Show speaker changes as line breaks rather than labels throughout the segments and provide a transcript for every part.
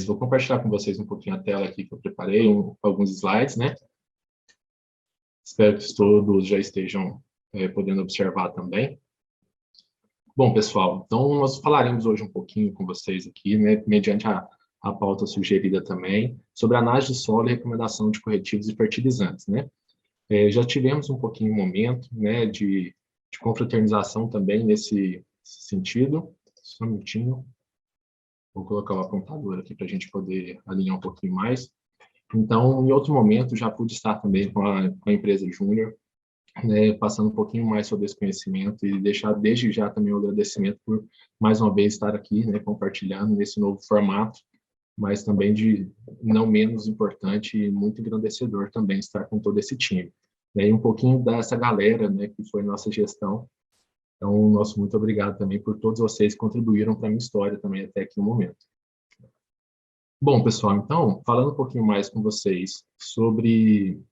Vou compartilhar com vocês um pouquinho a tela aqui que eu preparei, alguns slides, né? Espero que todos já estejam podendo observar também. Bom, pessoal, então nós falaremos hoje um pouquinho com vocês aqui, né, mediante a pauta sugerida também, sobre análise de solo e recomendação de corretivos e fertilizantes, né? Já tivemos um pouquinho um momento, né, de confraternização também nesse sentido. Só um minutinho. Vou colocar o apontador aqui para a gente poder alinhar um pouquinho mais. Então, em outro momento, já pude estar também com a empresa Júnior, né, passando um pouquinho mais sobre esse conhecimento e deixar desde já também o agradecimento por, mais uma vez, estar aqui, né, compartilhando nesse novo formato, mas também de não menos importante e muito engrandecedor também estar com todo esse time. E um pouquinho dessa galera, né, que foi nossa gestão. Então, nosso muito obrigado também por todos vocês que contribuíram para a minha história também até aqui no momento. Bom, pessoal, então, falando um pouquinho mais com vocês sobre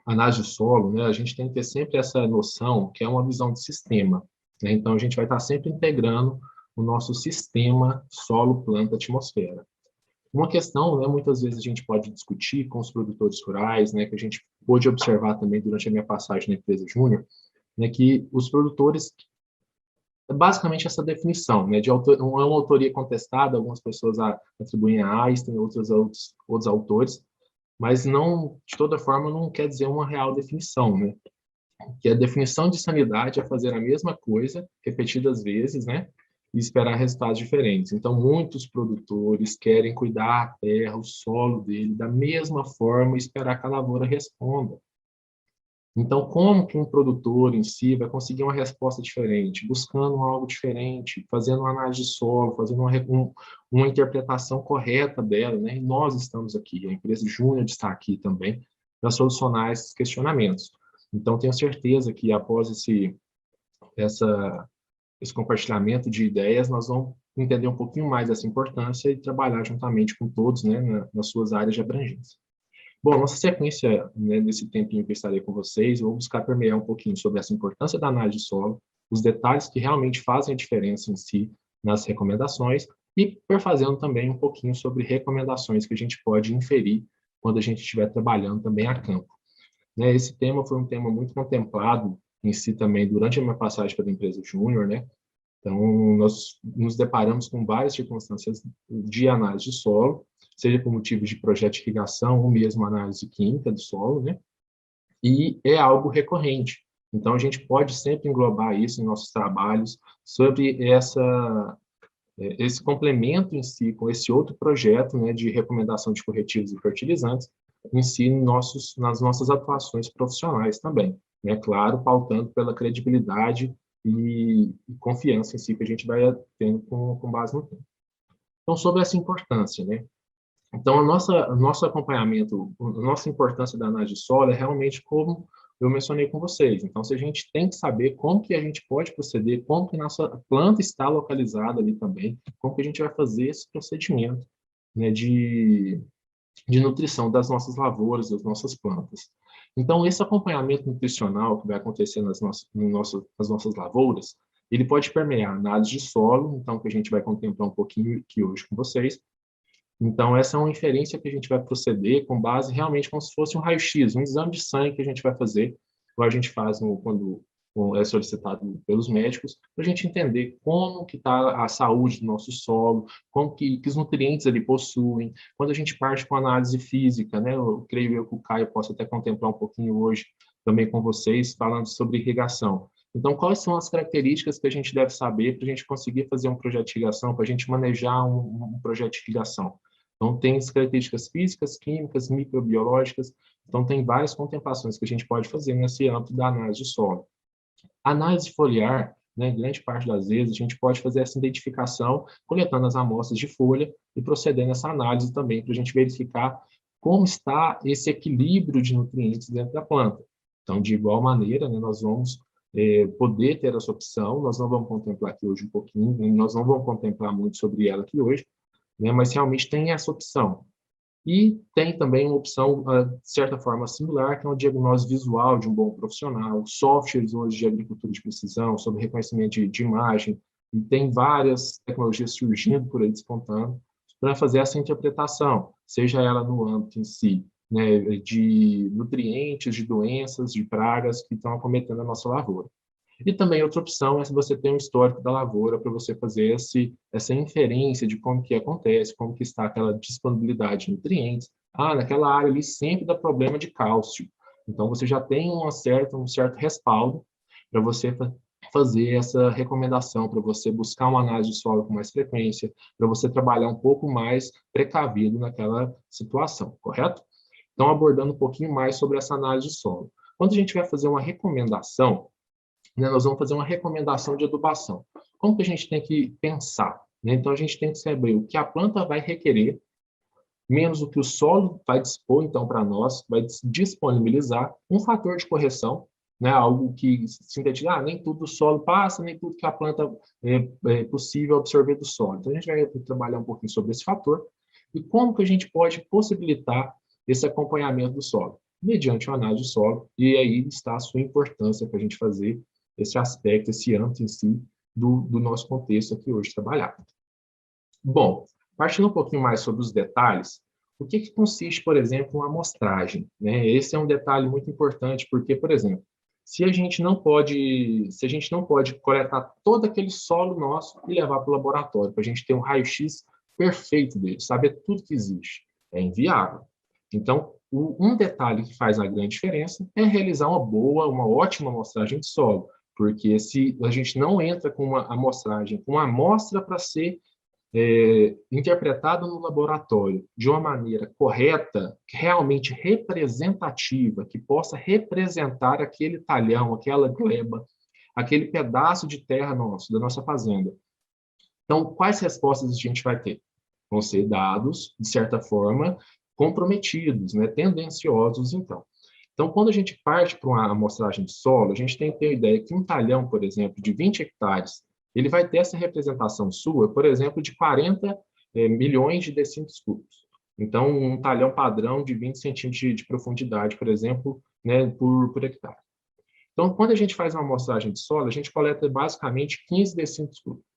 análise de solo, né, a gente tem que ter sempre essa noção que é uma visão de sistema, né? Então, a gente vai estar sempre integrando o nosso sistema solo, planta, atmosfera. Uma questão, né, muitas vezes a gente pode discutir com os produtores rurais, né, que a gente pôde observar também durante a minha passagem na empresa Júnior, né, que os produtores, basicamente essa definição, né, é uma autoria contestada, algumas pessoas atribuem a Einstein, outros autores, mas não, de toda forma, não quer dizer uma real definição, né? Que a definição de sanidade é fazer a mesma coisa repetidas vezes, né? E esperar resultados diferentes. Então, muitos produtores querem cuidar da terra, o solo dele, da mesma forma e esperar que a lavoura responda. Então, como que um produtor em si vai conseguir uma resposta diferente? Buscando algo diferente, fazendo uma análise de solo, fazendo uma interpretação correta dela, né? E nós estamos aqui, a empresa Júnior está aqui também, para solucionar esses questionamentos. Então, tenho certeza que após esse compartilhamento de ideias, nós vamos entender um pouquinho mais dessa importância e trabalhar juntamente com todos, né, nas suas áreas de abrangência. Bom, nossa sequência, né, nesse tempinho que eu estarei com vocês, eu vou buscar permear um pouquinho sobre essa importância da análise de solo, os detalhes que realmente fazem a diferença em si nas recomendações e perfazendo também um pouquinho sobre recomendações que a gente pode inferir quando a gente estiver trabalhando também a campo. Né, esse tema foi um tema muito contemplado em si também durante a minha passagem pela empresa Júnior, né? Então, nós nos deparamos com várias circunstâncias de análise de solo, seja por motivos de projeto de irrigação ou mesmo análise química do solo, né? E é algo recorrente. Então, a gente pode sempre englobar isso em nossos trabalhos sobre esse complemento em si com esse outro projeto, né, de recomendação de corretivos e fertilizantes em si nas nossas atuações profissionais também, né? Claro, pautando pela credibilidade e confiança em si que a gente vai tendo com base no tempo. Então, sobre essa importância, né? Então, nosso acompanhamento, a nossa importância da análise de solo é realmente como eu mencionei com vocês. Então, se a gente tem que saber como que a gente pode proceder, como que nossa planta está localizada ali também, como que a gente vai fazer esse procedimento, né, de nutrição das nossas lavouras, das nossas plantas. Então, esse acompanhamento nutricional que vai acontecer nas nossas lavouras, ele pode permear a análise de solo, então, que a gente vai contemplar um pouquinho aqui hoje com vocês. Então, essa é uma inferência que a gente vai proceder com base realmente como se fosse um raio-x, um exame de sangue que a gente vai fazer, ou a gente faz quando é solicitado pelos médicos, para a gente entender como que está a saúde do nosso solo, como que os nutrientes ele possuem. Quando a gente parte com análise física, né, eu creio que o Caio possa até contemplar um pouquinho hoje também com vocês, falando sobre irrigação. Então, quais são as características que a gente deve saber para a gente conseguir fazer um projeto de irrigação, para a gente manejar um projeto de irrigação? Então, tem as características físicas, químicas, microbiológicas. Então, tem várias contemplações que a gente pode fazer nesse âmbito da análise de solo. Análise foliar, né, grande parte das vezes, a gente pode fazer essa identificação coletando as amostras de folha e procedendo essa análise também para a gente verificar como está esse equilíbrio de nutrientes dentro da planta. Então, de igual maneira, né, nós vamos poder ter essa opção, nós não vamos contemplar aqui hoje um pouquinho, nós não vamos contemplar muito sobre ela aqui hoje, né, mas realmente tem essa opção. E tem também uma opção, de certa forma, similar, que é um diagnóstico visual de um bom profissional, softwares hoje de agricultura de precisão, sobre reconhecimento de imagem, e tem várias tecnologias surgindo por aí, despontando, para fazer essa interpretação, seja ela no âmbito em si, né, de nutrientes, de doenças, de pragas que estão acometendo a nossa lavoura. E também outra opção é se você tem um histórico da lavoura para você fazer essa inferência de como que acontece, como que está aquela disponibilidade de nutrientes. Ah, naquela área ali sempre dá problema de cálcio. Então, você já tem um certo respaldo para você fazer essa recomendação, para você buscar uma análise de solo com mais frequência, para você trabalhar um pouco mais precavido naquela situação, correto? Então, abordando um pouquinho mais sobre essa análise de solo. Quando a gente vai fazer uma recomendação, né, nós vamos fazer uma recomendação de adubação. Como que a gente tem que pensar? Né? Então, a gente tem que saber o que a planta vai requerer, menos o que o solo vai dispor, então, para nós, vai disponibilizar um fator de correção, né, algo que sintetiza, nem tudo o solo passa, nem tudo que a planta é possível absorver do solo. Então, a gente vai trabalhar um pouquinho sobre esse fator e como que a gente pode possibilitar esse acompanhamento do solo, mediante uma análise do solo, e aí está a sua importância para a gente fazer esse aspecto, esse âmbito em si do nosso contexto aqui hoje trabalhado. Bom, partindo um pouquinho mais sobre os detalhes, o que consiste, por exemplo, uma amostragem? Né? Esse é um detalhe muito importante, porque, por exemplo, se a gente não pode coletar todo aquele solo nosso e levar para o laboratório, para a gente ter um raio-x perfeito dele, saber tudo que existe, é inviável. Então, um detalhe que faz a grande diferença é realizar uma ótima amostragem de solo, porque se a gente não entra com uma amostragem, com uma amostra para ser interpretada no laboratório de uma maneira correta, realmente representativa, que possa representar aquele talhão, aquela gleba, aquele pedaço de terra nosso, da nossa fazenda. Então, quais respostas a gente vai ter? Vão ser dados, de certa forma, comprometidos, né, tendenciosos, então. Então, quando a gente parte para uma amostragem de solo, a gente tem que ter a ideia que um talhão, por exemplo, de 20 hectares, ele vai ter essa representação sua, por exemplo, de 40 milhões de decímetros cúbicos. Então, um talhão padrão de 20 centímetros de profundidade, por exemplo, né, por hectare. Então, quando a gente faz uma amostragem de solo, a gente coleta basicamente 15 decímetros cúbicos.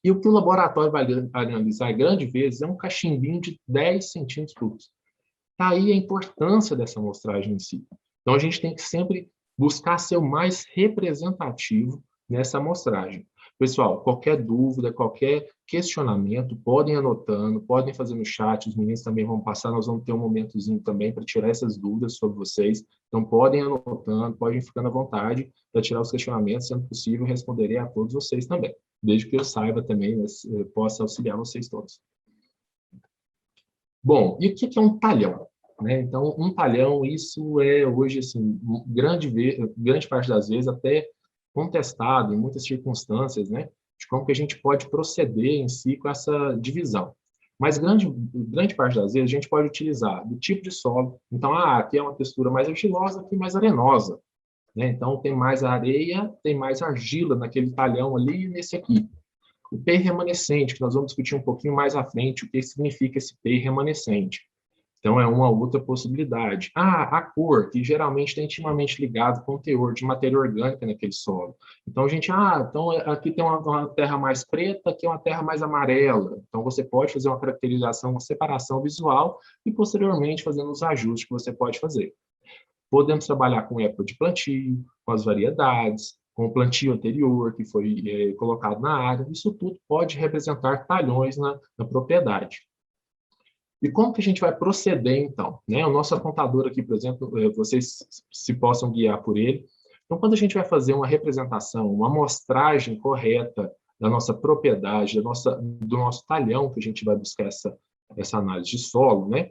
E o que o laboratório vai analisar, grande vezes, é um cachimbinho de 10 centímetros cúbicos. Está aí a importância dessa amostragem em si. Então, a gente tem que sempre buscar ser o mais representativo nessa amostragem. Pessoal, qualquer dúvida, qualquer questionamento, podem anotando, podem fazer no chat, os meninos também vão passar, nós vamos ter um momentozinho também para tirar essas dúvidas sobre vocês. Então, podem anotando, podem ficando à vontade para tirar os questionamentos, sendo possível, responderei a todos vocês também, desde que eu saiba também, possa auxiliar vocês todos. Bom, e o que é um talhão? Né? Então, um talhão, isso é hoje, assim, grande parte das vezes, até contestado em muitas circunstâncias, né? De como que a gente pode proceder em si com essa divisão. Mas grande parte das vezes a gente pode utilizar do tipo de solo. Então, aqui é uma textura mais argilosa, aqui mais arenosa. Né? Então, tem mais areia, tem mais argila naquele talhão ali e nesse aqui. O PEI remanescente, que nós vamos discutir um pouquinho mais à frente, o que significa esse PEI remanescente. Então, é uma outra possibilidade. A cor, que geralmente está intimamente ligado com o teor de matéria orgânica naquele solo. Então, a gente, então aqui tem uma terra mais preta, aqui é uma terra mais amarela. Então, você pode fazer uma caracterização, uma separação visual e, posteriormente, fazendo os ajustes que você pode fazer. Podemos trabalhar com época de plantio, com as variedades, com o plantio anterior que foi colocado na área. Isso tudo pode representar talhões na propriedade. E como que a gente vai proceder, então? Né? O nosso apontador aqui, por exemplo, vocês se possam guiar por ele. Então, quando a gente vai fazer uma representação, uma amostragem correta da nossa propriedade, do nosso talhão, que a gente vai buscar essa análise de solo, né?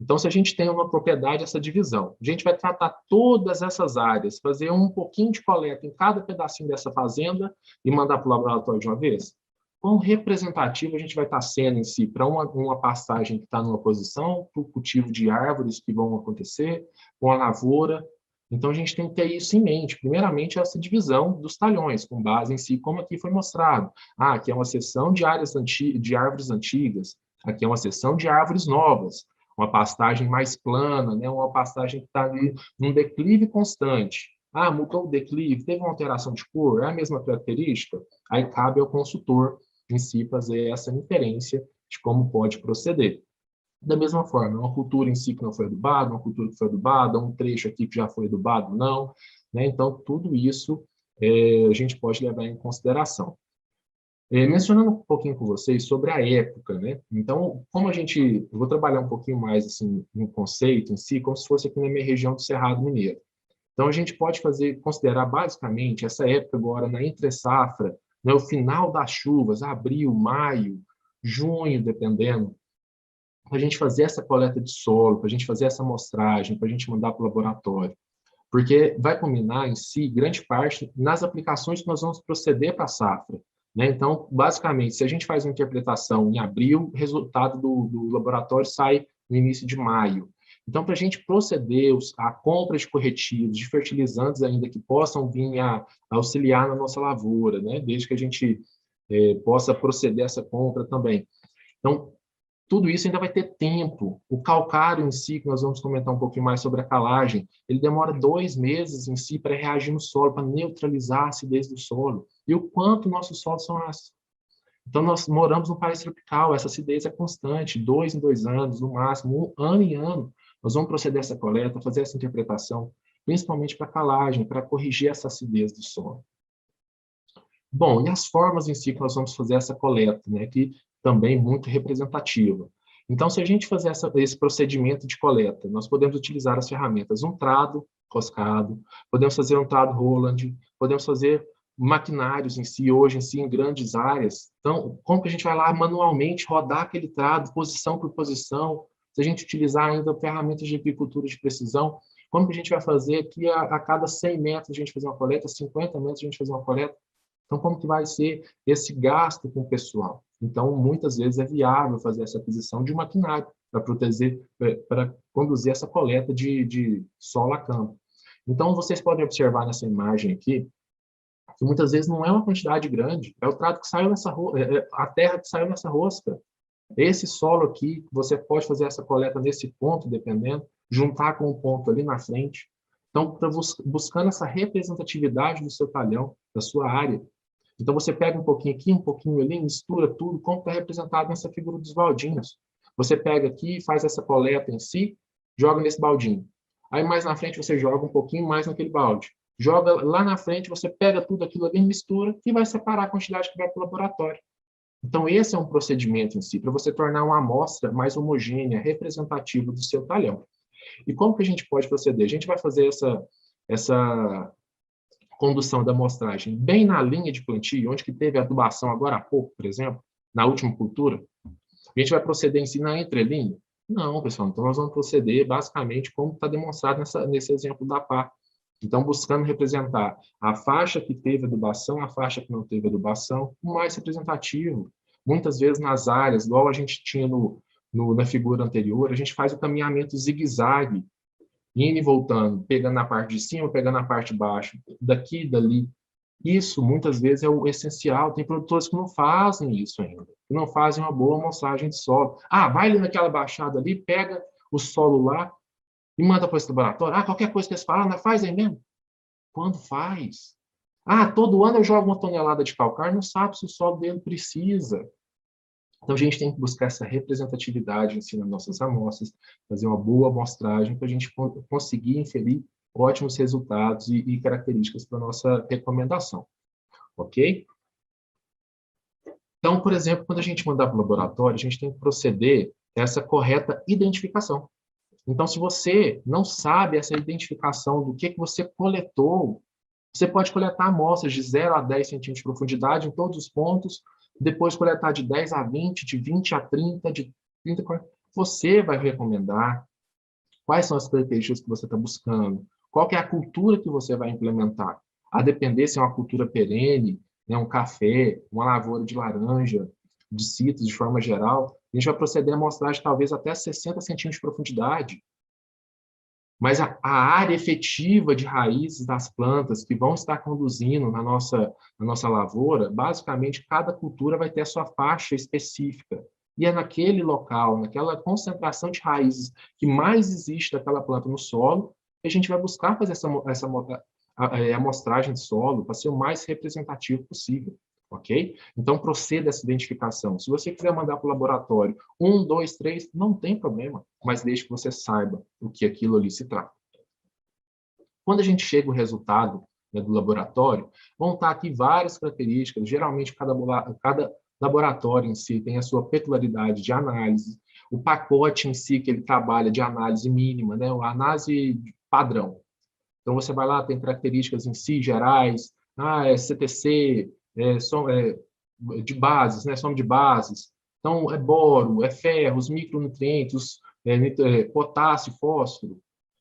Então, se a gente tem uma propriedade, essa divisão, a gente vai tratar todas essas áreas, fazer um pouquinho de coleta em cada pedacinho dessa fazenda e mandar para o laboratório de uma vez? Quão representativo a gente vai estar sendo em si para uma pastagem que está numa posição, para o cultivo de árvores que vão acontecer, com a lavoura. Então, a gente tem que ter isso em mente. Primeiramente, essa divisão dos talhões, com base em si, como aqui foi mostrado. Aqui é uma seção de árvores antigas, aqui é uma seção de árvores novas, uma pastagem mais plana, né? Uma pastagem que está ali num declive constante. Mudou o declive, teve uma alteração de cor, é a mesma característica? Aí cabe ao consultor em si fazer essa inferência de como pode proceder. Da mesma forma, uma cultura em si que não foi adubada, uma cultura que foi adubada, um trecho aqui que já foi adubado, não, né? Então, tudo isso a gente pode levar em consideração. Mencionando um pouquinho com vocês sobre a época, né? Então, como eu vou trabalhar um pouquinho mais assim no conceito em si, como se fosse aqui na minha região do Cerrado Mineiro. Então, a gente pode considerar basicamente essa época agora na entre-safra, né, o final das chuvas, abril, maio, junho, dependendo, para a gente fazer essa coleta de solo, para a gente fazer essa amostragem, para a gente mandar para o laboratório. Porque vai culminar em si, grande parte, nas aplicações que nós vamos proceder para a safra. Né? Então, basicamente, se a gente faz uma interpretação em abril, o resultado do laboratório sai no início de maio. Então, para a gente proceder a compra de corretivos, de fertilizantes ainda que possam vir a auxiliar na nossa lavoura, né? Desde que a gente possa proceder essa compra também. Então, tudo isso ainda vai ter tempo. O calcário em si, que nós vamos comentar um pouquinho mais sobre a calagem, ele demora 2 meses em si para reagir no solo, para neutralizar a acidez do solo. E o quanto nossos solos são ácidos. Então, nós moramos num país tropical, essa acidez é constante, 2 em 2 anos, no máximo, ano em ano. Nós vamos proceder a essa coleta, fazer essa interpretação, principalmente para calagem, para corrigir essa acidez do solo. Bom, e as formas em si que nós vamos fazer essa coleta, né, que também muito representativa. Então, se a gente fazer esse procedimento de coleta, nós podemos utilizar as ferramentas um trado roscado, podemos fazer um trado Roland, podemos fazer maquinários em si, hoje em si, em grandes áreas. Então, como que a gente vai lá manualmente rodar aquele trado, posição por posição, se a gente utilizar ainda ferramentas de agricultura de precisão, como que a gente vai fazer aqui a cada 100 metros a gente fazer uma coleta, 50 metros a gente fazer uma coleta? Então, como que vai ser esse gasto com o pessoal? Então, muitas vezes é viável fazer essa aquisição de um maquinário para conduzir essa coleta de solo a campo. Então, vocês podem observar nessa imagem aqui, que muitas vezes não é uma quantidade grande, é o trato que saiu nessa a terra que saiu nessa rosca. Esse solo aqui, você pode fazer essa coleta nesse ponto, dependendo, juntar com o ponto ali na frente. Então, buscando essa representatividade do seu talhão, da sua área. Então, você pega um pouquinho aqui, um pouquinho ali, mistura tudo, como está representado nessa figura dos baldinhos. Você pega aqui, faz essa coleta em si, joga nesse baldinho. Aí, mais na frente, você joga um pouquinho mais naquele balde. Joga lá na frente, você pega tudo aquilo ali, mistura e vai separar a quantidade que vai para o laboratório. Então, esse é um procedimento em si, para você tornar uma amostra mais homogênea, representativa do seu talhão. E como que a gente pode proceder? A gente vai fazer essa condução da amostragem bem na linha de plantio, onde que teve adubação agora há pouco, por exemplo, na última cultura. A gente vai proceder em si na entrelinha? Não, pessoal. Então, nós vamos proceder basicamente como está demonstrado nesse exemplo da pá. Então, buscando representar a faixa que teve adubação, a faixa que não teve adubação, o mais representativo. Muitas vezes nas áreas, igual a gente tinha na figura anterior, a gente faz o caminhamento zigue-zague, indo e voltando, pegando na parte de cima, pegando na parte de baixo, daqui e dali. Isso, muitas vezes, é o essencial. Tem produtores que não fazem isso ainda, que não fazem uma boa amostragem de solo. Ah, vai ali naquela baixada ali, pega o solo lá e manda para esse laboratório. Ah, qualquer coisa que eles falam, ah, faz aí mesmo. Quando faz? Ah, todo ano eu jogo 1 tonelada de calcário, não sabe se o solo dele precisa. Então, a gente tem que buscar essa representatividade em si nas nossas amostras, fazer uma boa amostragem para a gente conseguir inferir ótimos resultados e características para a nossa recomendação. Ok? Então, por exemplo, quando a gente mandar para o laboratório, a gente tem que proceder a essa correta identificação. Então, se você não sabe essa identificação do que você coletou, você pode coletar amostras de 0 a 10 centímetros de profundidade em todos os pontos, depois coletar de 10 a 20, de 20 a 30, de 30 a 40. Você vai recomendar quais são as características que você está buscando, qual que é a cultura que você vai implementar. A depender se é uma cultura perene, né, um café, uma lavoura de laranja, de citros de forma geral, a gente vai proceder a amostragem talvez até 60 centímetros de profundidade. Mas a área efetiva de raízes das plantas que vão estar conduzindo na nossa lavoura, basicamente, cada cultura vai ter a sua faixa específica. E é naquele local, naquela concentração de raízes que mais existe daquela planta no solo, que a gente vai buscar fazer essa amostragem de solo para ser o mais representativo possível. ok? Então, proceda essa identificação. Se você quiser mandar para o laboratório 1, 2, 3, não tem problema, mas desde que você saiba o que aquilo ali se trata. Quando a gente chega o resultado, né, do laboratório, vão estar aqui várias características, geralmente cada laboratório em si tem a sua peculiaridade de análise, o pacote em si que ele trabalha de análise mínima, né, a análise padrão. Então, você vai lá, tem características em si gerais, é CTC, de bases, né, soma de bases. Então, é boro, é ferro, os micronutrientes, potássio, fósforo.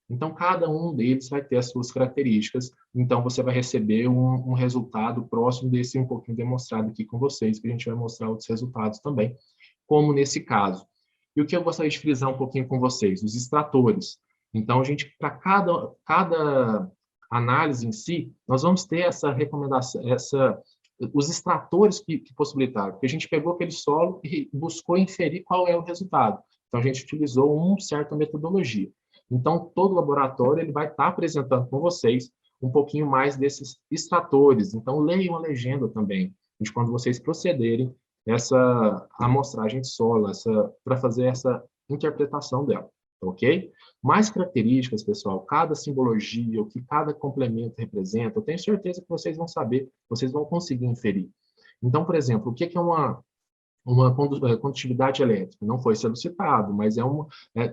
Então, cada um deles vai ter as suas características. Então, você vai receber um resultado próximo desse um pouquinho demonstrado aqui com vocês, que a gente vai mostrar outros resultados também, como nesse caso. E o que eu gostaria de frisar um pouquinho com vocês? Os extratores. Então, a gente, para cada análise em si, nós vamos ter essa recomendação, os extratores que possibilitaram, porque a gente pegou aquele solo e buscou inferir qual é o resultado. Então, a gente utilizou uma certa metodologia. Então, todo laboratório ele vai estar apresentando com vocês um pouquinho mais desses extratores. Então, leiam a legenda também, de quando vocês procederem essa amostragem de solo, para fazer essa interpretação dela, ok? Mais características, pessoal, cada simbologia, o que cada complemento representa, eu tenho certeza que vocês vão saber, vocês vão conseguir inferir. Então, por exemplo, o que é uma condutividade elétrica? Não foi solicitado, mas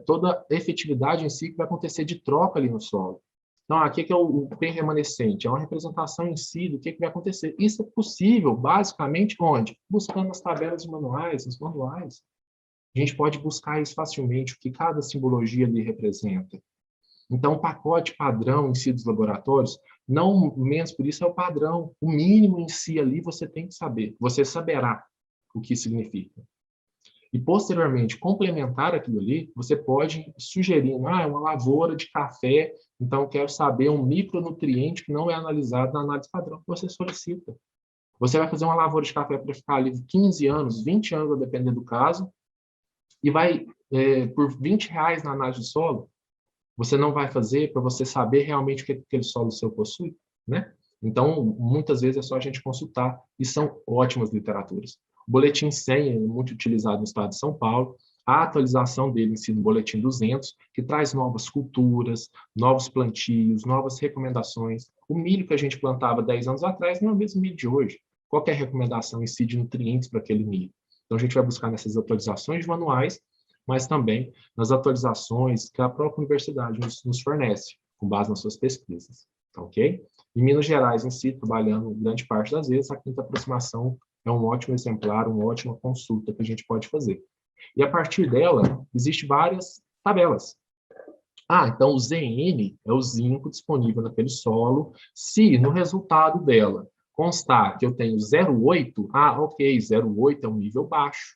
toda a efetividade em si que vai acontecer de troca ali no solo. Então, aqui que é o P remanescente, é uma representação em si do que vai acontecer. Isso é possível, basicamente, onde? Buscando as tabelas manuais, os manuais. A gente pode buscar isso facilmente, o que cada simbologia ali representa. Então, o pacote padrão em si dos laboratórios, não menos por isso, é o padrão. O mínimo em si ali você tem que saber. Você saberá o que significa. E, posteriormente, complementar aquilo ali, você pode sugerir, é uma lavoura de café, então eu quero saber um micronutriente que não é analisado na análise padrão que você solicita. Você vai fazer uma lavoura de café para ficar ali 15 anos, 20 anos, a depender do caso, e vai, por R$ 20 na análise de solo, você não vai fazer para você saber realmente o que aquele solo seu possui, né? Então, muitas vezes é só a gente consultar, e são ótimas literaturas. O Boletim 100 é muito utilizado no estado de São Paulo, a atualização dele em si no Boletim 200, que traz novas culturas, novos plantios, novas recomendações. O milho que a gente plantava 10 anos atrás não é o mesmo milho de hoje. Qual é a recomendação em si de nutrientes para aquele milho? Então, a gente vai buscar nessas atualizações manuais, mas também nas atualizações que a própria universidade nos fornece, com base nas suas pesquisas, ok? Em Minas Gerais, em si, trabalhando grande parte das vezes, a quinta aproximação é um ótimo exemplar, uma ótima consulta que a gente pode fazer. E a partir dela, existem várias tabelas. Então o ZN é o zinco disponível naquele solo. Se no resultado dela constar que eu tenho 0,8, ok, 0,8 é um nível baixo.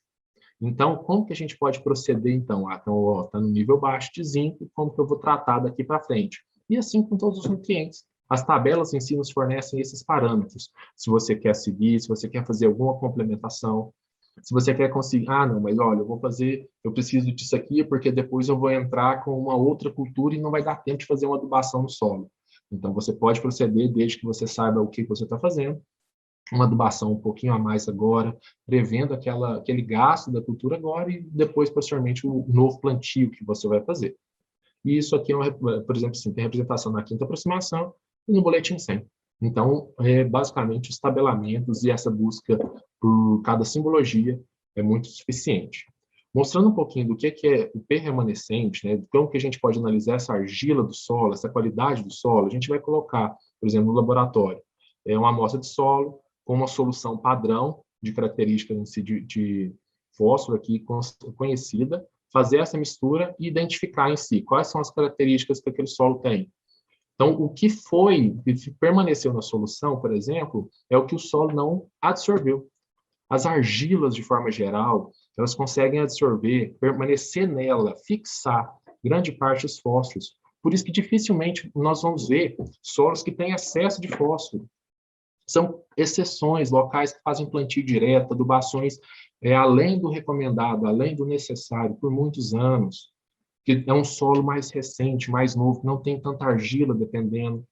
Então, como que a gente pode proceder, então? Então, está no nível baixo de zinco, como que eu vou tratar daqui para frente? E assim com todos os nutrientes. As tabelas em si nos fornecem esses parâmetros. Se você quer seguir, se você quer fazer alguma complementação, se você quer conseguir, não, mas olha, eu preciso disso aqui porque depois eu vou entrar com uma outra cultura e não vai dar tempo de fazer uma adubação no solo. Então, você pode proceder desde que você saiba o que você está fazendo, uma adubação um pouquinho a mais agora, prevendo aquele gasto da cultura agora e depois, posteriormente, o novo plantio que você vai fazer. E isso aqui, por exemplo, assim, tem representação na quinta aproximação e no boletim 100. Então, basicamente, os tabelamentos e essa busca por cada simbologia é muito suficiente. Mostrando um pouquinho do que é o P remanescente, né, como que a gente pode analisar essa argila do solo, essa qualidade do solo, a gente vai colocar, por exemplo, no laboratório, uma amostra de solo com uma solução padrão de características de fósforo aqui conhecida, fazer essa mistura e identificar em si quais são as características que aquele solo tem. Então, o que permaneceu na solução, por exemplo, é o que o solo não absorveu. As argilas, de forma geral, elas conseguem absorver, permanecer nela, fixar grande parte dos fósforos. Por isso que dificilmente nós vamos ver solos que têm excesso de fósforo. São exceções, locais que fazem plantio direto, adubações além do recomendado, além do necessário, por muitos anos, que é um solo mais recente, mais novo, que não tem tanta argila, dependendo,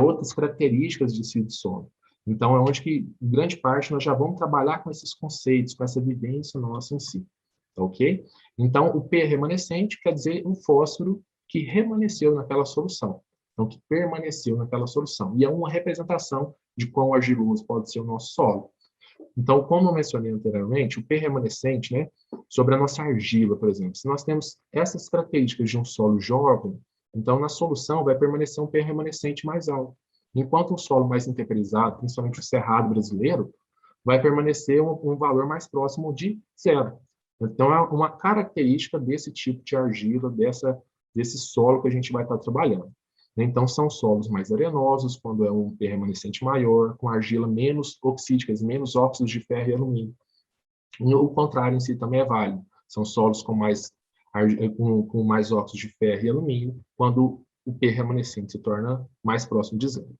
outras características de silo de solo. Então, é onde que, em grande parte, nós já vamos trabalhar com esses conceitos, com essa vivência nossa em si, tá ok? Então, o P remanescente quer dizer um fósforo que remanesceu naquela solução, então, que permaneceu naquela solução. E é uma representação de quão argiloso pode ser o nosso solo. Então, como eu mencionei anteriormente, o P remanescente, né, sobre a nossa argila, por exemplo, se nós temos essas características de um solo jovem, então na solução vai permanecer um P remanescente mais alto. Enquanto um solo mais integrizado, principalmente o cerrado brasileiro, vai permanecer um valor mais próximo de zero. Então, é uma característica desse tipo de argila, desse solo que a gente vai estar trabalhando. Então, são solos mais arenosos, quando é um remanescente maior, com argila menos oxídicas, menos óxidos de ferro e alumínio. E o contrário em si também é válido. São solos com mais óxidos de ferro e alumínio, quando o P remanescente se torna mais próximo de zero.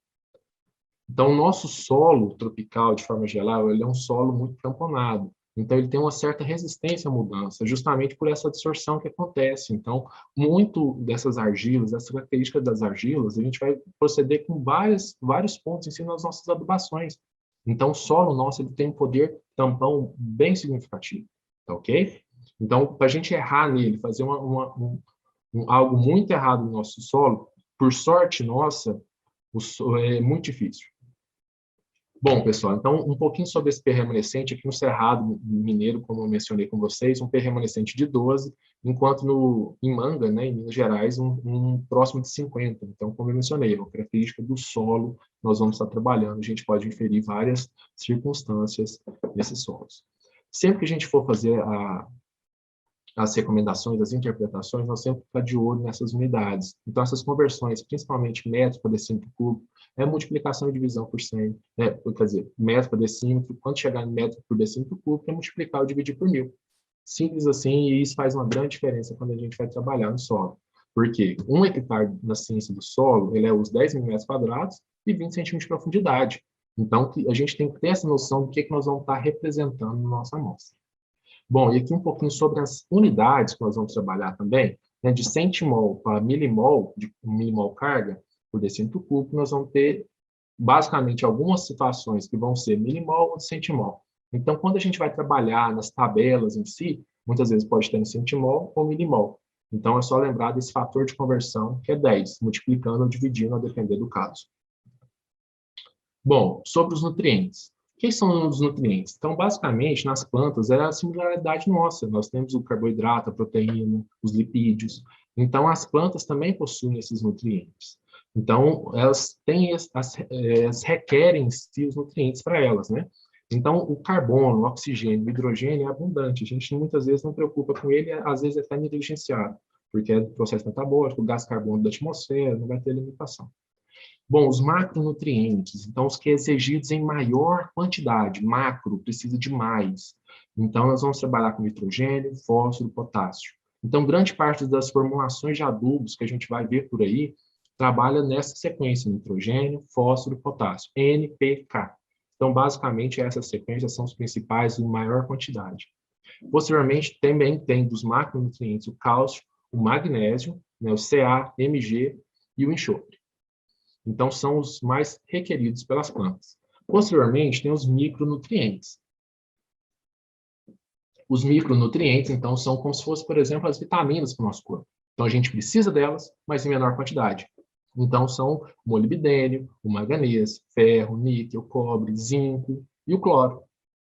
Então, o nosso solo tropical, de forma geral, ele é um solo muito tamponado. Então, ele tem uma certa resistência à mudança, justamente por essa absorção que acontece. Então, muito dessas argilas, essa característica das argilas, a gente vai proceder com vários pontos em cima das nossas adubações. Então, o solo nosso ele tem um poder tampão bem significativo, tá ok? Então, para a gente errar nele, fazer algo muito errado no nosso solo, por sorte nossa, é muito difícil. Bom, pessoal, então um pouquinho sobre esse P remanescente aqui no Cerrado Mineiro, como eu mencionei com vocês, um P remanescente de 12, enquanto em Manga, né, em Minas Gerais, um próximo de 50. Então, como eu mencionei, é uma característica do solo, nós vamos estar trabalhando, a gente pode inferir várias circunstâncias nesses solos. Sempre que a gente for fazer as recomendações, as interpretações, nós sempre ficar de olho nessas unidades. Então, essas conversões, principalmente metro por decímetro cúbico, é multiplicação e divisão por 100, né? Quer dizer, metro por decímetro, quando chegar em metro por decímetro cúbico, é multiplicar ou dividir por 1000. Simples assim, e isso faz uma grande diferença quando a gente vai trabalhar no solo. Porque 1 hectare na ciência do solo, ele é os 10 milímetros quadrados e 20 centímetros de profundidade. Então, a gente tem que ter essa noção do que nós vamos estar representando na nossa amostra. Bom, e aqui um pouquinho sobre as unidades que nós vamos trabalhar também, né, de centimol para milimol, de milimol carga por decímetro cúbico, nós vamos ter basicamente algumas situações que vão ser milimol ou centimol. Então, quando a gente vai trabalhar nas tabelas em si, muitas vezes pode ter em centimol ou milimol. Então, é só lembrar desse fator de conversão, que é 10, multiplicando ou dividindo, a depender do caso. Bom, sobre os nutrientes. O que são os nutrientes? Então, basicamente, nas plantas é a similaridade nossa. Nós temos o carboidrato, a proteína, os lipídios. Então, as plantas também possuem esses nutrientes. Então, elas requerem sim os nutrientes para elas, né? Então, o carbono, o oxigênio, o hidrogênio é abundante. A gente muitas vezes não preocupa com ele, às vezes é até negligenciado, porque é do processo metabólico, o gás carbônico da atmosfera, não vai ter limitação. Bom, os macronutrientes, então os que exigidos em maior quantidade, macro, precisa de mais. Então, nós vamos trabalhar com nitrogênio, fósforo, potássio. Então, grande parte das formulações de adubos que a gente vai ver por aí, trabalha nessa sequência, nitrogênio, fósforo, potássio, NPK. Então, basicamente, essas sequências são os principais em maior quantidade. Posteriormente, também tem dos macronutrientes o cálcio, o magnésio, né, o Ca, Mg e o enxofre. Então, são os mais requeridos pelas plantas. Posteriormente, tem os micronutrientes. Os micronutrientes, então, são como se fossem, por exemplo, as vitaminas para o nosso corpo. Então, a gente precisa delas, mas em menor quantidade. Então, são o molibdênio, o manganês, ferro, níquel, cobre, zinco e o cloro.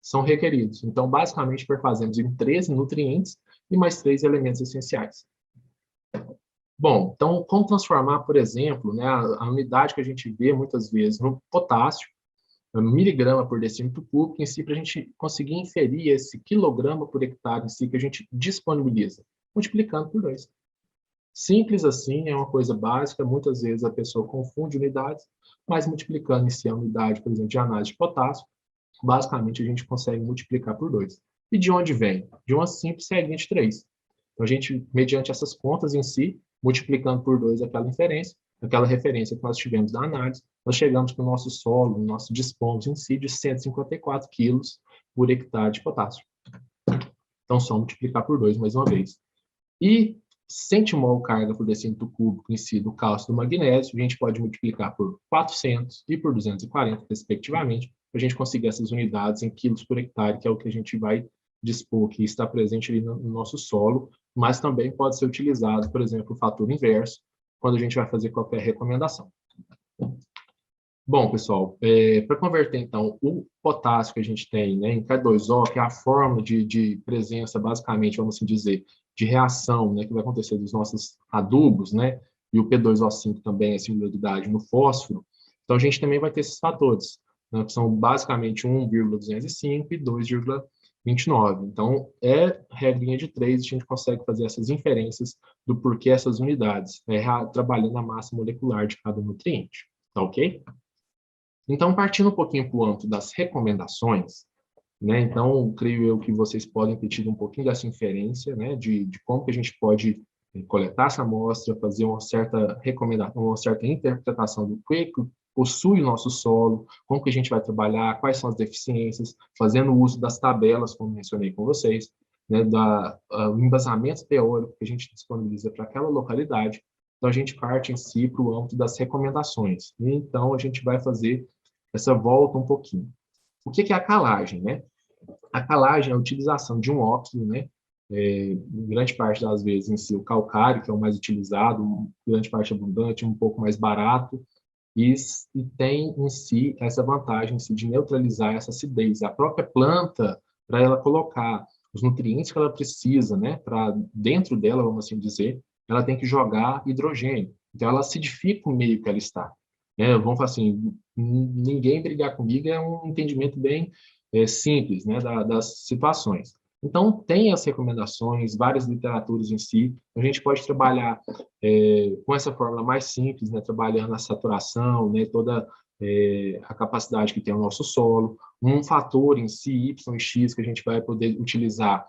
São requeridos. Então, basicamente, perfazemos em 13 nutrientes e mais 3 elementos essenciais. Bom, então, como transformar, por exemplo, né, a unidade que a gente vê muitas vezes no potássio, no miligrama por decímetro cúbico, em si, para a gente conseguir inferir esse quilograma por hectare em si que a gente disponibiliza, multiplicando por 2. Simples assim, é uma coisa básica, muitas vezes a pessoa confunde unidades, mas multiplicando em si a unidade, por exemplo, de análise de potássio, basicamente a gente consegue multiplicar por 2. E de onde vem? De uma simples regra de 3. Então, a gente, mediante essas contas em si, multiplicando por 2 aquela referência que nós tivemos da análise, nós chegamos para o nosso solo, nosso dispomos em si de 154 quilos por hectare de potássio. Então, só multiplicar por 2 mais uma vez. E 100 mol carga por decímetro cúbico em si do cálcio e do magnésio, a gente pode multiplicar por 400 e por 240, respectivamente, para a gente conseguir essas unidades em quilos por hectare, que é o que a gente vai dispor, que está presente ali no nosso solo, mas também pode ser utilizado, por exemplo, o fator inverso, quando a gente vai fazer qualquer recomendação. Bom, pessoal, para converter, então, o potássio que a gente tem, né, em K2O, que é a fórmula de presença, basicamente, vamos assim dizer, de reação, né, que vai acontecer dos nossos adubos, né, e o P2O5 também é singularidade no fósforo, então a gente também vai ter esses fatores, né, que são basicamente 1,205 e 2,29. Então, regrinha de 3, a gente consegue fazer essas inferências do porquê essas unidades, trabalhando a massa molecular de cada nutriente, tá ok? Então, partindo um pouquinho para o âmbito das recomendações, né? Então, creio eu que vocês podem ter tido um pouquinho dessa inferência, né? De como que a gente pode coletar essa amostra, fazer uma certa recomendação, uma certa interpretação do que possui o nosso solo, como que a gente vai trabalhar, quais são as deficiências, fazendo uso das tabelas, como mencionei com vocês, né? O embasamento teórico que a gente disponibiliza para aquela localidade. Então, a gente parte em si para o âmbito das recomendações. E, então, a gente vai fazer essa volta um pouquinho. O que é a calagem, né? A calagem é a utilização de um óxido, né? Grande parte das vezes em si o calcário, que é o mais utilizado, grande parte abundante, um pouco mais barato, e tem em si essa vantagem em si, de neutralizar essa acidez. A própria planta, para ela colocar os nutrientes que ela precisa, né? Para dentro dela, vamos assim dizer, ela tem que jogar hidrogênio. Então, ela acidifica o meio que ela está. Vamos falar assim, ninguém brigar comigo é um entendimento bem simples, né, das situações. Então, tem as recomendações, várias literaturas em si, a gente pode trabalhar com essa fórmula mais simples, né, trabalhando a saturação, né, toda a capacidade que tem o nosso solo, um fator em si, Y e X, que a gente vai poder utilizar,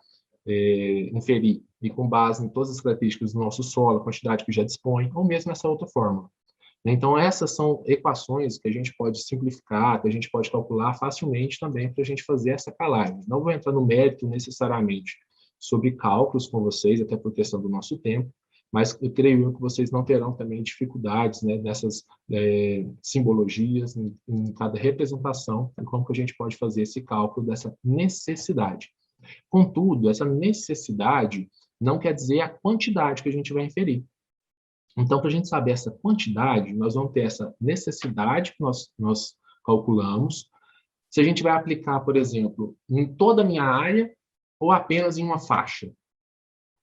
inferir, e com base em todas as características do nosso solo, a quantidade que já dispõe, ou mesmo essa outra fórmula. Então, essas são equações que a gente pode simplificar, que a gente pode calcular facilmente também para a gente fazer essa calagem. Não vou entrar no mérito necessariamente sobre cálculos com vocês, até por questão do nosso tempo, mas eu creio que vocês não terão também dificuldades, né, nessas simbologias, em cada representação, e como que a gente pode fazer esse cálculo dessa necessidade. Contudo, essa necessidade não quer dizer a quantidade que a gente vai inferir. Então, para a gente saber essa quantidade, nós vamos ter essa necessidade que nós calculamos. Se a gente vai aplicar, por exemplo, em toda a minha área ou apenas em uma faixa.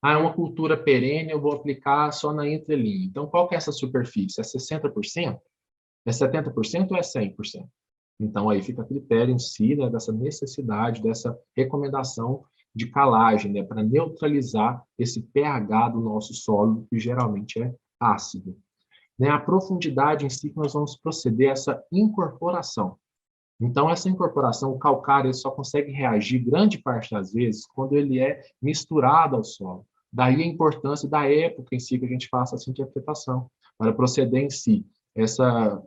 É uma cultura perene, eu vou aplicar só na entrelinha. Então, qual que é essa superfície? É 60%? É 70% ou é 100%? Então, aí fica a critério em si, né, dessa necessidade, dessa recomendação de calagem, né, para neutralizar esse pH do nosso solo, que geralmente é ácido. Né, a profundidade em si que nós vamos proceder a essa incorporação. Então, essa incorporação, o calcário, ele só consegue reagir grande parte das vezes quando ele é misturado ao solo. Daí a importância da época em si que a gente faça essa interpretação, para proceder em si essa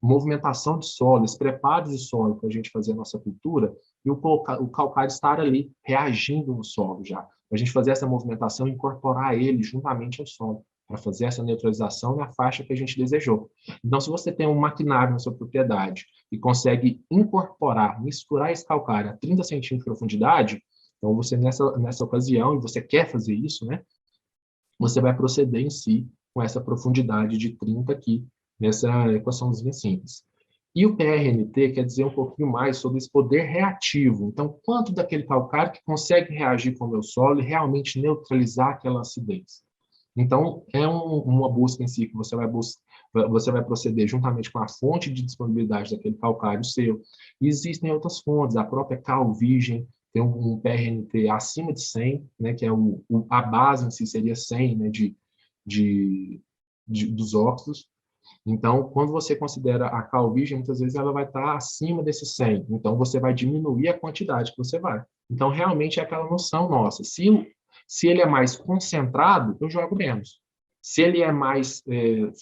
movimentação de solo, esse preparo de solo para a gente fazer a nossa cultura, e o calcário estar ali reagindo no solo já. Para a gente fazer essa movimentação e incorporar ele juntamente ao solo, para fazer essa neutralização na faixa que a gente desejou. Então, se você tem um maquinário na sua propriedade e consegue incorporar, misturar esse calcário a 30 centímetros de profundidade, então você, nessa ocasião, e você quer fazer isso, né? Você vai proceder em si com essa profundidade de 30 aqui, nessa equaçãozinha simples. E o PRNT quer dizer um pouquinho mais sobre esse poder reativo. Então, quanto daquele calcário que consegue reagir com o meu solo e realmente neutralizar aquela acidez. Então, é uma busca em si que você vai proceder juntamente com a fonte de disponibilidade daquele calcário seu. E existem outras fontes, a própria cal virgem tem um PRNT acima de 100, né, que é a base em si seria 100, né, dos óxidos. Então, quando você considera a cal virgem, muitas vezes ela vai estar acima desse 100. Então, você vai diminuir a quantidade que você vai. Então, realmente é aquela noção nossa. Se ele é mais concentrado, eu jogo menos. Se ele é mais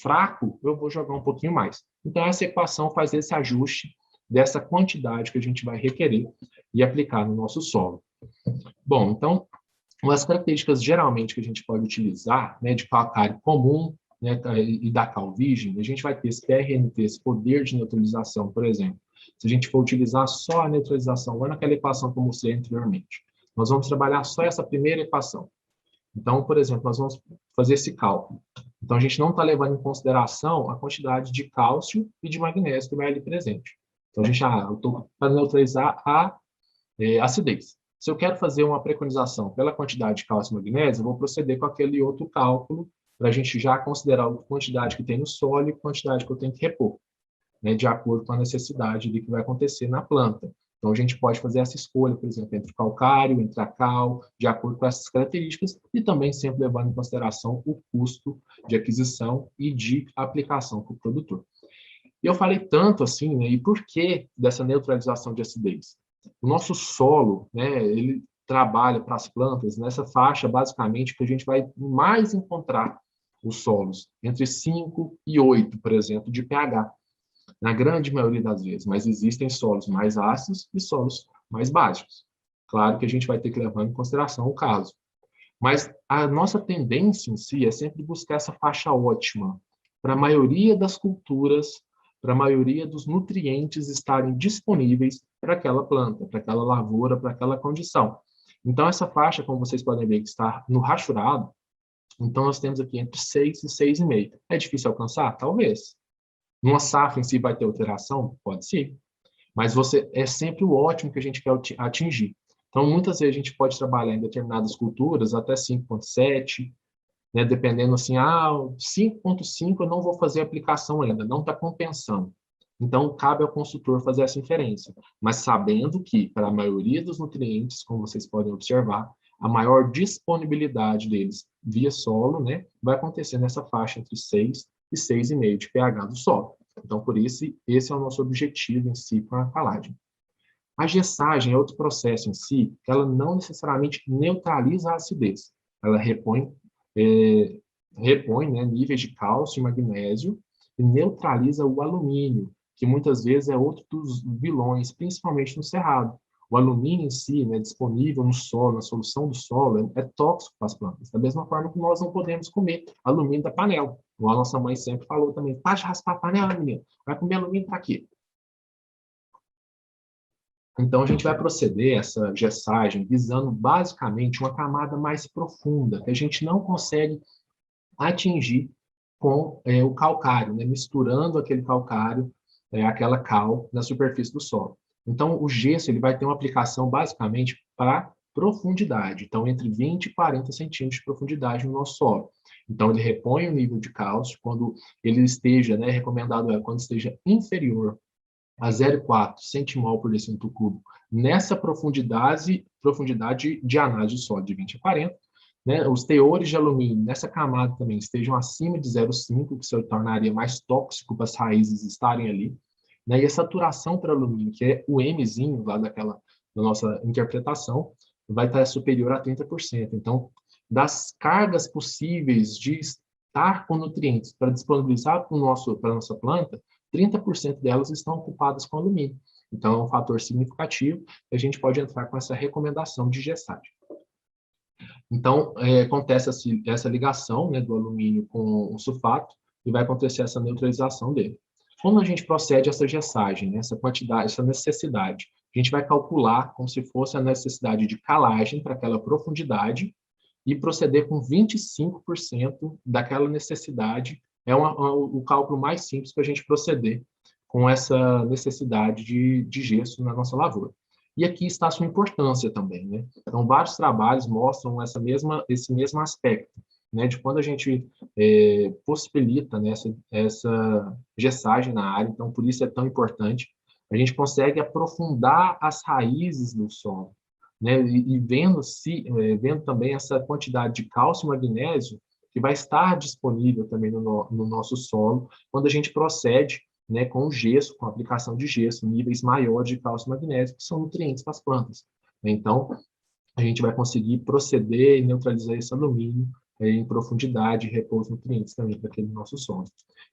fraco, eu vou jogar um pouquinho mais. Então, essa equação faz esse ajuste dessa quantidade que a gente vai requerer e aplicar no nosso solo. Bom, então, Umas características, geralmente, que a gente pode utilizar, né, de calcário comum, né, e da cal virgem, a gente vai ter esse PRNT, esse poder de neutralização, por exemplo. Se a gente for utilizar só a neutralização, lá naquela equação que eu mostrei anteriormente, nós vamos trabalhar só essa primeira equação. Então, por exemplo, nós vamos fazer esse cálculo. Então, a gente não está levando em consideração a quantidade de cálcio e de magnésio que vai ali presente. Então, eu estou para neutralizar a acidez. Se eu quero fazer uma preconização pela quantidade de cálcio e magnésio, eu vou proceder com aquele outro cálculo para a gente já considerar a quantidade que tem no solo e a quantidade que eu tenho que repor, né, de acordo com a necessidade de que vai acontecer na planta. Então, a gente pode fazer essa escolha, por exemplo, entre o calcário, entre a cal, de acordo com essas características, e também sempre levando em consideração o custo de aquisição e de aplicação para o produtor. E eu falei tanto assim, né, e por que dessa neutralização de acidez? O nosso solo, né, ele trabalha para as plantas nessa faixa, basicamente, que a gente vai mais encontrar os solos, entre 5 e 8, por exemplo, de pH, na grande maioria das vezes, mas existem solos mais ácidos e solos mais básicos. Claro que a gente vai ter que levar em consideração o caso. Mas a nossa tendência em si é sempre buscar essa faixa ótima para a maioria das culturas, para a maioria dos nutrientes estarem disponíveis para aquela planta, para aquela lavoura, para aquela condição. Então, essa faixa, como vocês podem ver, que está no rachurado, então nós temos aqui entre 6 e 6,5. É difícil alcançar? Talvez. Numa safra em si vai ter alteração? Pode ser. Mas é sempre o ótimo que a gente quer atingir. Então, muitas vezes a gente pode trabalhar em determinadas culturas até 5,7, né, dependendo assim, 5,5 eu não vou fazer aplicação ainda, não está compensando. Então, cabe ao consultor fazer essa inferência, mas sabendo que, para a maioria dos nutrientes, como vocês podem observar, a maior disponibilidade deles via solo, né, vai acontecer nessa faixa entre 6 e 6,5 de pH do solo. Então, por isso, esse é o nosso objetivo em si com a calagem. A gessagem é outro processo em si, que ela não necessariamente neutraliza a acidez. Ela é, repõe, né, níveis de cálcio e magnésio e neutraliza o alumínio, que muitas vezes é outro dos vilões, principalmente no cerrado. O alumínio em si, né, disponível no solo, na solução do solo, é tóxico para as plantas. Da mesma forma que nós não podemos comer alumínio da panela. A nossa mãe sempre falou também, para de raspar a panela, menino. Vai comer alumínio para quê? Então, a gente vai proceder essa gessagem visando basicamente uma camada mais profunda, que a gente não consegue atingir com o calcário, né? Misturando aquele calcário, aquela cal na superfície do solo. Então, o gesso ele vai ter uma aplicação basicamente para profundidade, então entre 20 e 40 centímetros de profundidade no nosso solo. Então, ele repõe o nível de cálcio quando ele esteja, né, recomendado quando esteja inferior a 0,4 centimol por decímetro cúbico nessa profundidade de análise de sólido de 20 a 40, né, os teores de alumínio nessa camada também estejam acima de 0,5, que se tornaria mais tóxico para as raízes estarem ali, né, e a saturação para alumínio, que é o Mzinho lá da nossa interpretação, vai estar superior a 30%. Então, das cargas possíveis de estar com nutrientes para disponibilizar para a nossa planta, 30% delas estão ocupadas com alumínio. Então, é um fator significativo e a gente pode entrar com essa recomendação de gessagem. Então, acontece essa ligação, né, do alumínio com o sulfato e vai acontecer essa neutralização dele. Como a gente procede essa gessagem, né, essa quantidade, essa necessidade? A gente vai calcular como se fosse a necessidade de calagem para aquela profundidade e proceder com 25% daquela necessidade. O cálculo mais simples para a gente proceder com essa necessidade de gesso na nossa lavoura. E aqui está a sua importância também, né? Então, vários trabalhos mostram esse mesmo aspecto, né? De quando a gente possibilita, né, essa gessagem na área, então, por isso é tão importante, a gente consegue aprofundar as raízes do solo, né? E vendo também essa quantidade de cálcio e magnésio que vai estar disponível também no nosso solo, quando a gente procede, né, com o gesso, com a aplicação de gesso, níveis maiores de cálcio e magnésio, que são nutrientes para as plantas. Então, a gente vai conseguir proceder e neutralizar esse alumínio em profundidade e repor os nutrientes também para aquele nosso solo.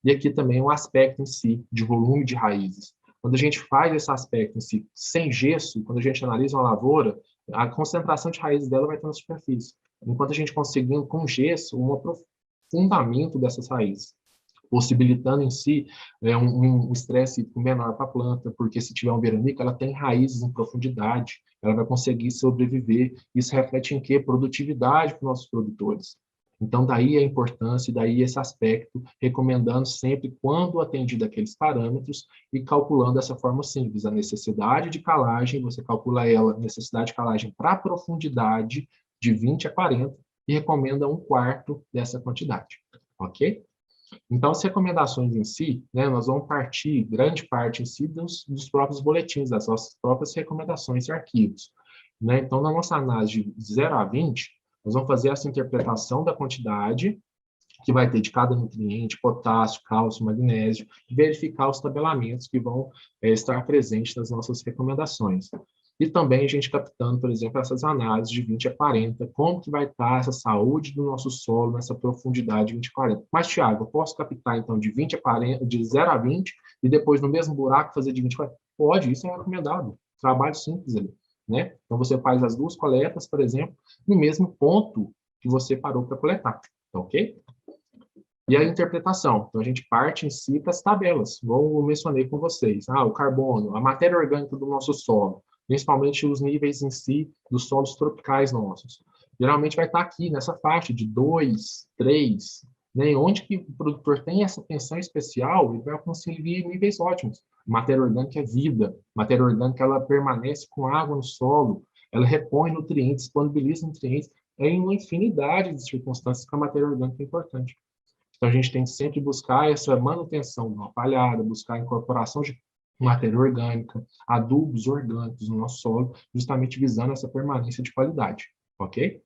E aqui também o aspecto em si de volume de raízes. Quando a gente faz esse aspecto em si sem gesso, quando a gente analisa uma lavoura, a concentração de raízes dela vai estar na superfície. Enquanto a gente conseguir com gesso um aprofundamento dessas raízes, possibilitando em si um estresse menor para a planta, porque se tiver um veranico, ela tem raízes em profundidade, ela vai conseguir sobreviver. Isso reflete em quê? Produtividade para os nossos produtores. Então, daí a importância, daí esse aspecto, recomendando sempre, quando atendido aqueles parâmetros, e calculando dessa forma simples, a necessidade de calagem, você calcula ela, necessidade de calagem para profundidade de 20 a 40, e recomenda 1/4 dessa quantidade, ok? Então, as recomendações em si, né, nós vamos partir, grande parte em si, dos próprios boletins, das nossas próprias recomendações e arquivos. Né? Então, na nossa análise de 0 a 20, nós vamos fazer essa interpretação da quantidade que vai ter de cada nutriente, potássio, cálcio, magnésio, e verificar os tabelamentos que vão estar presentes nas nossas recomendações. E também a gente captando, por exemplo, essas análises de 20 a 40, como que vai estar essa saúde do nosso solo nessa profundidade de 20 a 40. Mas, Thiago, eu posso captar, então, de 20 a 40, de 0 a 20, e depois no mesmo buraco fazer de 20 a 40? Pode, isso é recomendado. Trabalho simples ali, né? Então, você faz as duas coletas, por exemplo, no mesmo ponto que você parou para coletar, tá ok? E a interpretação. Então, a gente parte em si para as tabelas, como eu mencionei com vocês. O carbono, a matéria orgânica do nosso solo, principalmente os níveis em si dos solos tropicais nossos. Geralmente vai estar aqui, nessa faixa de 2, 3, né? Onde que o produtor tem essa atenção especial, ele vai conseguir níveis ótimos. Matéria orgânica é vida. Matéria orgânica, ela permanece com água no solo, ela repõe nutrientes, disponibiliza nutrientes, em uma infinidade de circunstâncias que a matéria orgânica é importante. Então, a gente tem que sempre buscar essa manutenção de uma palhada, buscar a incorporação de matéria orgânica, adubos orgânicos no nosso solo, justamente visando essa permanência de qualidade, ok?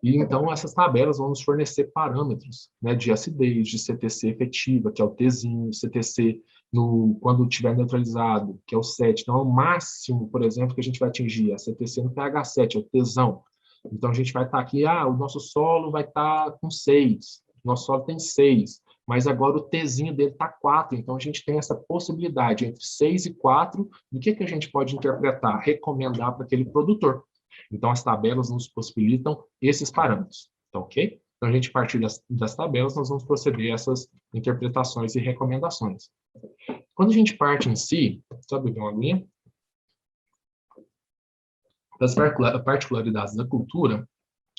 E então essas tabelas vão nos fornecer parâmetros, né, de acidez, de CTC efetiva, que é o Tzinho, CTC quando estiver neutralizado, que é o 7. Então, é o máximo, por exemplo, que a gente vai atingir, a CTC no pH 7, é o Tzão. Então, a gente vai estar aqui, o nosso solo vai estar com 6, nosso solo tem 6, mas agora o Tzinho dele está 4, então a gente tem essa possibilidade entre 6 e 4, do que a gente pode interpretar, recomendar para aquele produtor. Então, as tabelas nos possibilitam esses parâmetros, tá ok? Então, a gente, a partir das tabelas, nós vamos proceder a essas interpretações e recomendações. Quando a gente parte em si, só beber uma aguinha, das particularidades da cultura,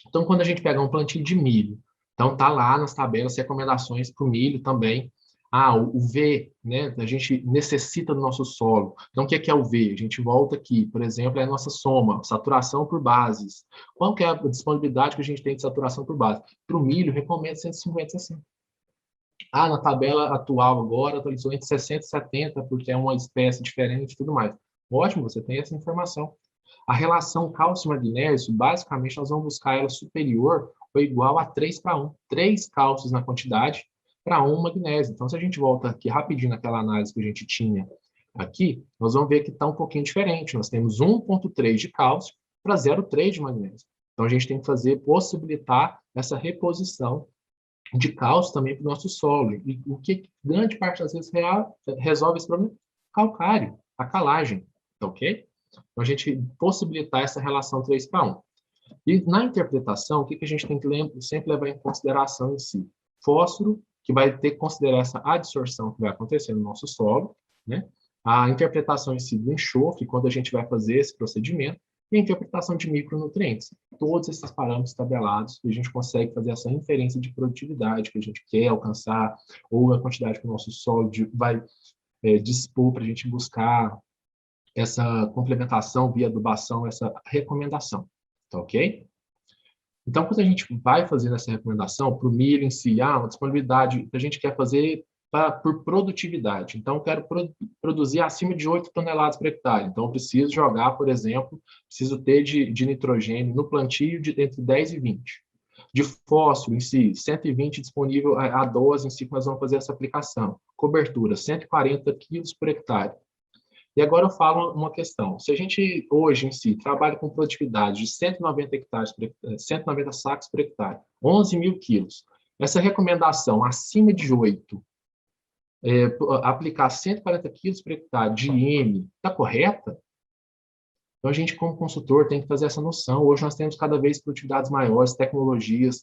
então, quando a gente pega um plantio de milho, então tá lá nas tabelas recomendações para o milho também. O V, né? A gente necessita do nosso solo. Então, o que é o V? A gente volta aqui, por exemplo, é a nossa soma, saturação por bases. Qual que é a disponibilidade que a gente tem de saturação por base? Para o milho, recomendo 150, 60. Na tabela atual agora, atualizou entre 60 e 70, porque é uma espécie diferente e tudo mais. Ótimo, você tem essa informação. A relação cálcio-magnésio, basicamente, nós vamos buscar ela superior ou igual a 3 para 1. 3 cálcios na quantidade para 1 magnésio. Então, se a gente volta aqui rapidinho naquela análise que a gente tinha aqui, nós vamos ver que está um pouquinho diferente. Nós temos 1,3 de cálcio para 0,3 de magnésio. Então, a gente tem que possibilitar essa reposição de cálcio também para o nosso solo. E o que grande parte das vezes resolve esse problema? Calcário, a calagem, tá ok? Então, a gente possibilitar essa relação 3 para 1. E na interpretação, o que a gente tem que sempre levar em consideração em si? Fósforo, que vai ter que considerar essa adsorção que vai acontecer no nosso solo, né? A interpretação em si do enxofre, quando a gente vai fazer esse procedimento, e a interpretação de micronutrientes. Todos esses parâmetros tabelados, a gente consegue fazer essa inferência de produtividade que a gente quer alcançar, ou a quantidade que o nosso solo vai dispor para a gente buscar essa complementação via adubação, essa recomendação, tá ok? Então, quando a gente vai fazer essa recomendação para o milho em si, uma disponibilidade que a gente quer fazer por produtividade. Então, eu quero produzir acima de 8 toneladas por hectare. Então, eu preciso jogar, por exemplo, preciso ter de nitrogênio no plantio entre 10 e 20. De fósforo em si, 120 disponível a dose em si que nós vamos fazer essa aplicação. Cobertura, 140 quilos por hectare. E agora eu falo uma questão. Se a gente, hoje em si, trabalha com produtividade de 190 hectares, 190 sacos por hectare, 11 mil quilos, essa recomendação acima de 8, aplicar 140 quilos por hectare de IM, está correta? Então, a gente, como consultor, tem que fazer essa noção. Hoje nós temos cada vez produtividades maiores, tecnologias,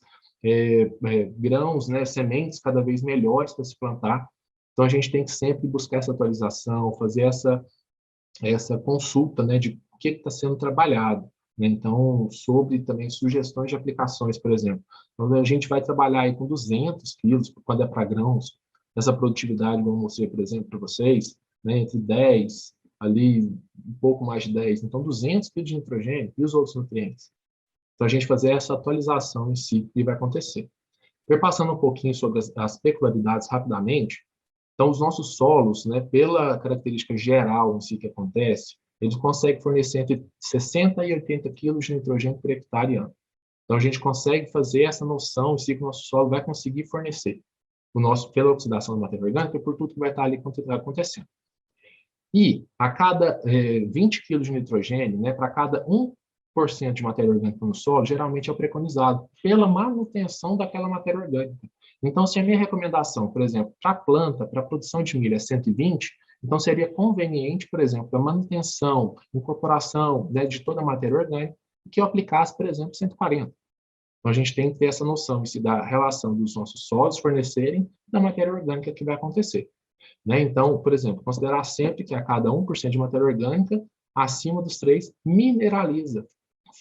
grãos, né, sementes cada vez melhores para se plantar. Então, a gente tem que sempre buscar essa atualização, fazer essa consulta, né, de o que está sendo trabalhado, né? Então, sobre também sugestões de aplicações, por exemplo. Então, a gente vai trabalhar aí com 200 quilos, quando é para grãos, essa produtividade, como eu mostrei, por exemplo, para vocês, né, entre 10, ali, um pouco mais de 10, então 200 quilos de nitrogênio e os outros nutrientes. Então, a gente fazer essa atualização em si que vai acontecer. Passando um pouquinho sobre as peculiaridades rapidamente, então, os nossos solos, né, pela característica geral em si que acontece, eles conseguem fornecer entre 60 e 80 quilos de nitrogênio por hectare ano. Então, a gente consegue fazer essa noção em si que o nosso solo vai conseguir fornecer pela oxidação da matéria orgânica, por tudo que vai estar ali acontecendo. E a cada 20 quilos de nitrogênio, né, para cada 1% de matéria orgânica no solo, geralmente é o preconizado, pela manutenção daquela matéria orgânica. Então, se a minha recomendação, por exemplo, para a planta, para a produção de milho é 120, então seria conveniente, por exemplo, a manutenção, incorporação, né, de toda a matéria orgânica, que eu aplicasse, por exemplo, 140. Então, a gente tem que ter essa noção da relação dos nossos solos fornecerem da matéria orgânica que vai acontecer. Né? Então, por exemplo, considerar sempre que a cada 1% de matéria orgânica, acima dos 3, mineraliza,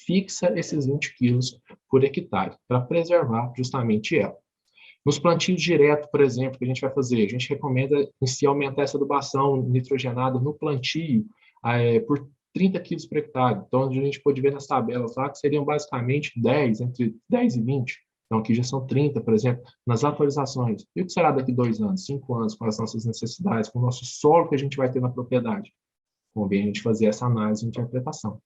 fixa esses 20 quilos por hectare, para preservar justamente ela. Nos plantios direto, por exemplo, que a gente vai fazer, a gente recomenda em si aumentar essa adubação nitrogenada no plantio por 30 quilos por hectare. Então, a gente pode ver nas tabelas lá que seriam basicamente 10, entre 10 e 20. Então, aqui já são 30, por exemplo, nas atualizações. E o que será daqui 2 anos, 5 anos, com as nossas necessidades, com o nosso solo que a gente vai ter na propriedade? Convém a gente fazer essa análise e interpretação.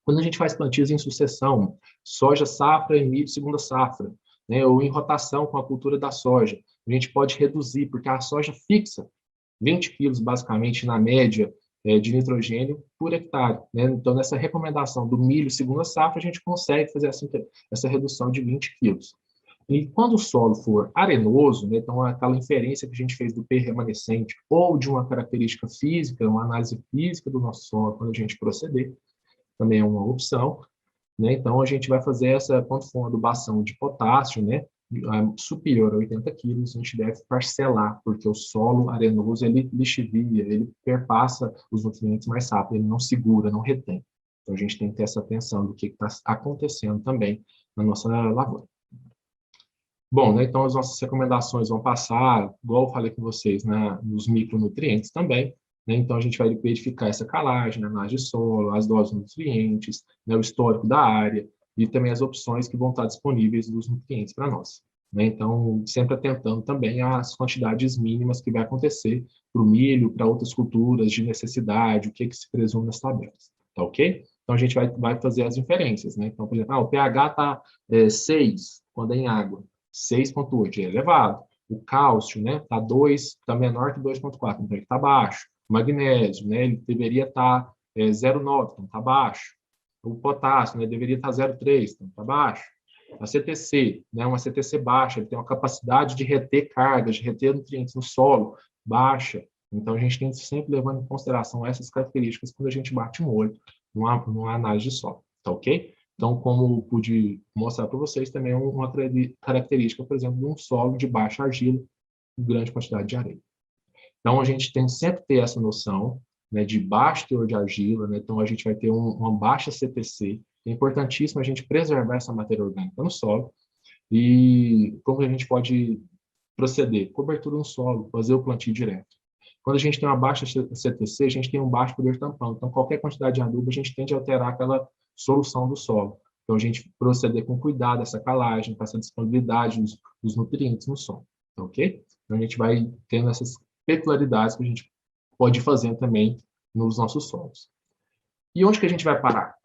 Quando a gente faz plantios em sucessão, soja safra e milho segunda safra, né, ou em rotação com a cultura da soja, a gente pode reduzir, porque a soja fixa 20 quilos, basicamente, na média, de nitrogênio por hectare. Né? Então, nessa recomendação do milho segunda safra, a gente consegue fazer essa redução de 20 quilos. E quando o solo for arenoso, né, então aquela inferência que a gente fez do P remanescente ou de uma característica física, uma análise física do nosso solo, quando a gente proceder, também é uma opção, né? Então, a gente vai fazer essa, quando for uma adubação de potássio, né, superior a 80 quilos, a gente deve parcelar, porque o solo arenoso, ele lixivia, ele perpassa os nutrientes mais rápido, ele não segura, não retém. Então, a gente tem que ter essa atenção do que está acontecendo também na nossa lavoura. Bom, né, então as nossas recomendações vão passar, igual eu falei com vocês, né, nos micronutrientes também, né, então a gente vai verificar essa calagem, a análise de solo, as doses de nutrientes, né, o histórico da área e também as opções que vão estar disponíveis dos nutrientes para nós. Né, então, sempre atentando também às quantidades mínimas que vai acontecer para o milho, para outras culturas de necessidade, o que se presume nas tabelas, tá ok? Então, a gente vai fazer as inferências, né? Então, por exemplo, o pH está 6 quando é em água, 6,8 é elevado. O cálcio, né, está menor que 2,4, então ele está baixo. O magnésio, né, ele deveria estar 0,9, então está baixo. O potássio, né, deveria estar 0,3, então está baixo. A CTC, né, uma CTC baixa, ele tem uma capacidade de reter cargas, de reter nutrientes no solo baixa. Então, a gente tem que sempre levando em consideração essas características quando a gente bate um olho numa análise de solo, tá ok? Então, como pude mostrar para vocês, também é uma característica, por exemplo, de um solo de baixa argila e grande quantidade de areia. Então, a gente tem que sempre ter essa noção, né, de baixo teor de argila, né? Então, a gente vai ter uma baixa CTC. É importantíssimo a gente preservar essa matéria orgânica no solo. E como a gente pode proceder? Cobertura no solo, fazer o plantio direto. Quando a gente tem uma baixa CTC, a gente tem um baixo poder tampão. Então, qualquer quantidade de adubo, a gente tende a alterar aquela solução do solo. Então, a gente proceder com cuidado essa calagem, com essa disponibilidade dos nutrientes no solo. Ok? Então, a gente vai tendo essas peculiaridades que a gente pode fazer também nos nossos solos. E onde que a gente vai parar?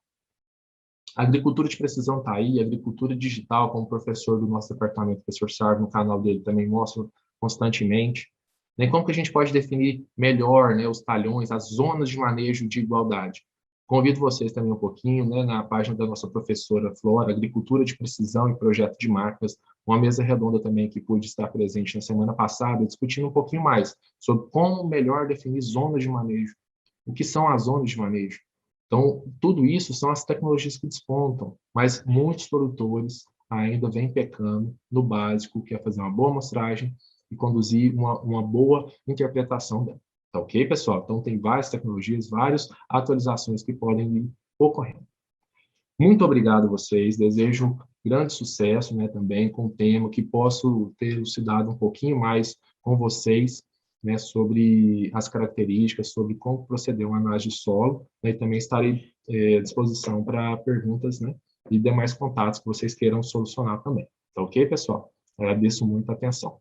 A agricultura de precisão está aí, a agricultura digital, como o professor do nosso departamento, o professor Sardo, no canal dele também mostra constantemente. Né? Como que a gente pode definir melhor, né, os talhões, as zonas de manejo de igualdade? Convido vocês também um pouquinho, né, na página da nossa professora Flora, Agricultura de Precisão e Projeto de Marcas, uma mesa redonda também que pude estar presente na semana passada, discutindo um pouquinho mais sobre como melhor definir zonas de manejo. O que são as zonas de manejo? Então, tudo isso são as tecnologias que despontam, mas muitos produtores ainda vêm pecando no básico, que é fazer uma boa amostragem e conduzir uma boa interpretação dela. Tá ok, pessoal? Então, tem várias tecnologias, várias atualizações que podem ir ocorrendo. Muito obrigado a vocês, desejo grande sucesso, né, também com o tema, que posso ter elucidado um pouquinho mais com vocês, né, sobre as características, sobre como proceder uma análise de solo, né, e também estarei à disposição para perguntas, né, e demais contatos que vocês queiram solucionar também. Tá ok, pessoal? Agradeço muito a atenção.